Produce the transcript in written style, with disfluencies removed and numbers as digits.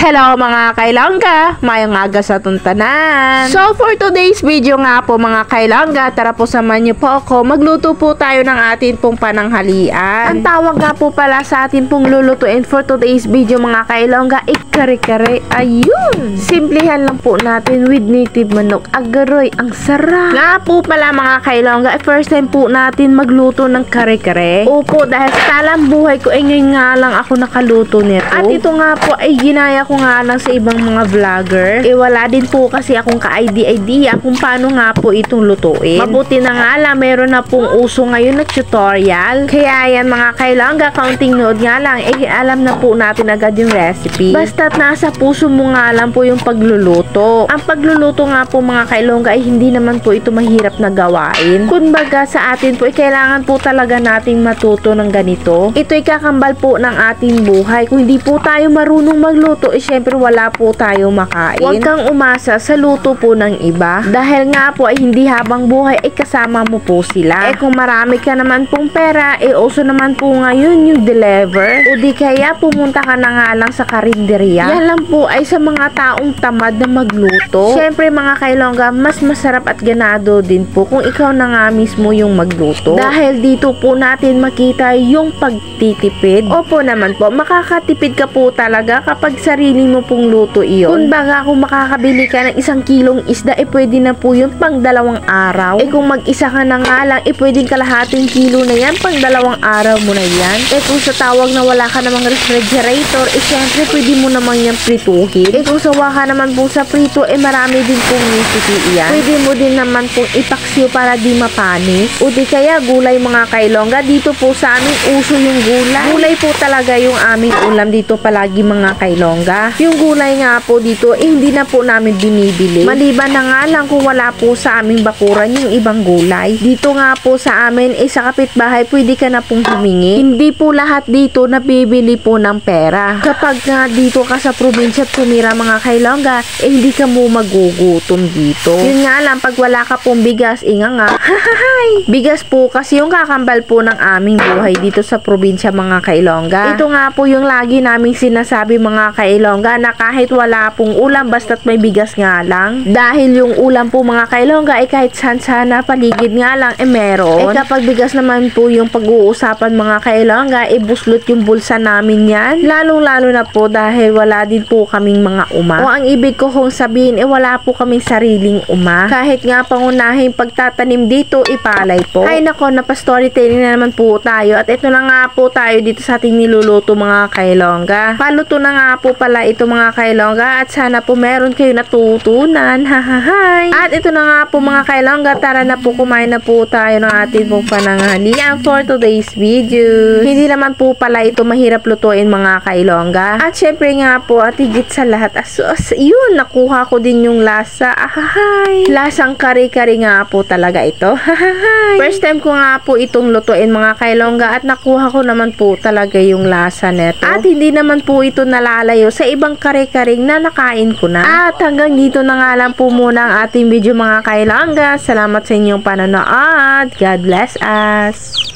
Hello mga kailangga, mayong aga sa tuntanan. So for today's video nga po mga kailangga, tara po samahan niyo po ako. Magluto po tayo ng atin pong pananghalian. Ang tawag nga po pala sa atin pong lulutuin for today's video mga kailangga, kare-kare. Ayun! Simplihan lang po natin with native manok. Agaroy, ang sarap! Nga po pala mga kailangga, first time po natin magluto ng kare-kare. Opo, dahil sa talang buhay ko, ngayon nga lang ako nakaluto nito. At ito nga po ay ginaya ko nga lang sa ibang mga vlogger. Wala din po kasi akong ka-idea kung paano nga po itong lutuin. Mabuti na nga lang, meron na pong uso ngayon na tutorial. Kaya yan mga kailangga, counting nood nga lang, alam na po natin agad yung recipe. Basta't nasa puso mo nga lang po yung pagluluto. Ang pagluluto nga po mga kailangga ay hindi naman po ito mahirap na gawain. Kumbaga sa atin po, kailangan po talaga nating matuto ng ganito. Ito'y kakambal po ng ating buhay. Kung hindi po tayo marunong magluto, syempre wala po tayo makain. Huwag kang umasa sa luto po ng iba. Dahil nga po ay hindi habang buhay ay kasama mo po sila. Kung marami ka naman pong pera, uso naman po ngayon yung deliver. O di kaya pumunta ka na nga lang sa karinderya. Yan lang po ay sa mga taong tamad na magluto. Syempre mga kailongga, mas masarap at ganado din po kung ikaw na nga mismo yung magluto. Dahil dito po natin makita yung pagtitipid. Opo naman po, makakatipid ka po talaga kapag sarili mo pong luto iyon. Kumbaga kung makakabili ka ng 1 kilong isda, pwede na po yun pang 2 araw. Kung mag-isa ka na nga lang, pwedeng kalahating kilo na yan, pang 2 araw mo na yan. Kung sa tawag na wala ka namang refrigerator, syempre pwede mo namang yan prituhin. Kung sawa ka naman po sa prito, marami din pong recipe yan. Pwede mo din naman pong ipaksiw para di mapanis. O di kaya gulay mga kailongga, dito po sa amin uso yung gulay. Gulay po talaga yung aming ulam dito palagi mga kailongga. Yung gulay nga po dito, hindi na po namin binibili. Maliban na nga lang kung wala po sa aming bakuran yung ibang gulay. Dito nga po sa amin, sa kapitbahay, pwede ka na pong humingi. Hindi po lahat dito nabibili po ng pera. Kapag nga dito ka sa probinsya at tumira mga kailongga, hindi ka mo magugutom dito. Yun nga lang, pag wala ka pong bigas, nga, bigas po kasi yung kakambal po ng aming buhay dito sa probinsya mga kailongga. Ito nga po yung lagi naming sinasabi mga kailongga, na kahit wala pong ulam basta't may bigas nga lang. Dahil yung ulam po mga kailongga kahit saan sana paligid nga lang meron. Kapag bigas naman po yung pag-uusapan mga kailongga, buslot yung bulsa namin yan. Lalong-lalo na po dahil wala din po kaming mga uma. O ang ibig ko kong sabihin, wala po kaming sariling uma. Kahit nga pangunahing pagtatanim dito, ipalay po. Ay nako, napastorytelling na naman po tayo. At ito na nga po tayo dito sa ating niluluto mga kailongga. Paluto na nga po pala ito mga kailongga, at sana po meron kayo natutunan. At ito na nga po mga kailongga, tara na po, kumain na po tayo ng ating pong pananghalian for today's video. Hindi naman po pala ito mahirap lutuin mga kailongga. At syempre nga po, at higit sa lahat, yun, nakuha ko din yung lasa. Lasang kare-kare nga po talaga ito. First time ko nga po itong lutuin mga kailongga, at nakuha ko naman po talaga yung lasa neto. At hindi naman po ito nalalayo sa ibang kare-karing na nakain ko na. At hanggang dito na nga lang po muna ang ating video mga kailongga. Salamat sa inyong panonood. God bless us.